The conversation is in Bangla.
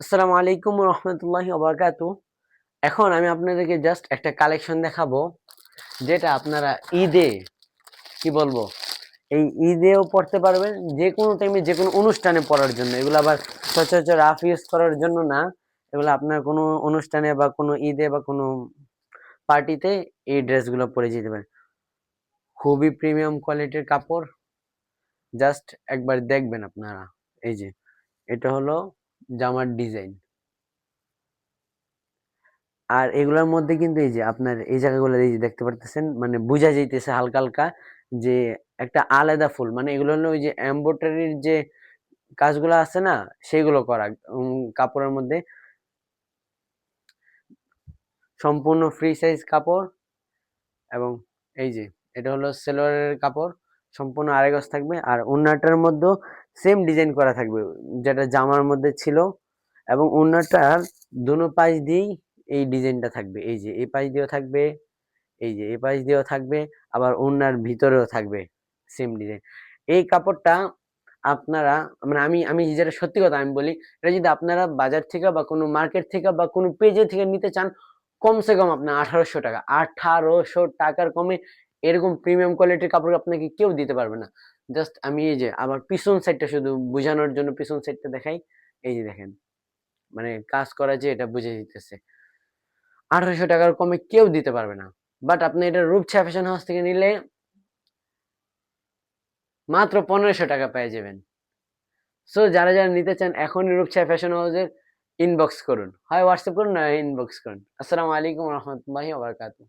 আসসালামু আলাইকুম রহমতুল্লাহি ওয়া বারাকাতুহু। এখন আমি আপনাদেরকে জাস্ট একটা কালেকশন দেখাবো, যেটা আপনারা ঈদে কি বলবো, এই ঈদেও পড়তে পারবেন, যে কোনো টাইমে যে কোনো অনুষ্ঠানে পড়ার জন্য। এগুলো আবার সচরাচর রাফ ইউজ করার জন্য না, এগুলো আপনার কোনো অনুষ্ঠানে বা কোনো ঈদে বা কোনো পার্টিতে এই ড্রেসগুলো পরে যেতে পারেন। খুবই প্রিমিয়াম কোয়ালিটির কাপড়, জাস্ট একবার দেখবেন আপনারা। এই যে এটা হলো জামার ডিজাইন। আর এগুলোর মধ্যে কিন্তু এই যে আপনার এই জায়গাগুলো এই যে দেখতে পারতেছেন, মানে বোঝা যাইতেছে হালকা হালকা যে একটা আলাদা ফুল, মানে এগুলো হলো ওই যে এমব্রয়ডারির যে কাজগুলো আছে না, সেগুলো করা কাপড়ের মধ্যে। সম্পূর্ণ ফ্রি সাইজ কাপড়। এবং এই যে এটা হলো সেলোয়ারের কাপড়, সম্পূর্ণ আড়াই গজ থাকবে। আর ওড়নাটার মধ্যেও সেম ডিজাইন করা থাকবে যেটা জামার মধ্যে ছিল। এবং ওড়নাটার দোনো পাশ দিয়েই এই ডিজাইনটা থাকবে। এই যে এই পাশ দিয়েও থাকবে, এই যে এই পাশ দিয়েও থাকবে, আবার ওড়নার ভিতরেও থাকবে সেম ডিজাইন। এই কাপড়টা আপনারা, মানে আমি আমি যেটা সত্যি কথা আমি বলি, এটা যদি আপনারা বাজার থেকে বা কোনো মার্কেট থেকে বা কোনো পেজে থেকে নিতে চান, কমসে কম আপনার 1800 টাকা, 1800 টাকার কমে এরকম প্রিমিয়াম কোয়ালিটির কাপড় আপনাকে কেউ দিতে পারবে না। জাস্ট আমি এই যে আবার পিছন সাইডটা শুধু বোঝানোর জন্য পিছন সাইডটা দেখাই। এই যে দেখেন, মানে কাজ করা যে এটা বুঝে দিতেছে, 1800 টাকার কমে কেউ দিতে পারবে না। বাট আপনি এটা রূপছা ফ্যাশন হাউস থেকে নিলে মাত্র 1500 টাকা পেয়ে যাবেন। সো যারা যারা নিতে চান, এখনই রূপছা ফ্যাশন হাউসের ইনবক্স করুন, হয় হোয়াটসঅ্যাপ করুন না ইনবক্স করুন। আসসালামু আলাইকুম রহমতুল্লাহি ওয়া বারাকাতুহু।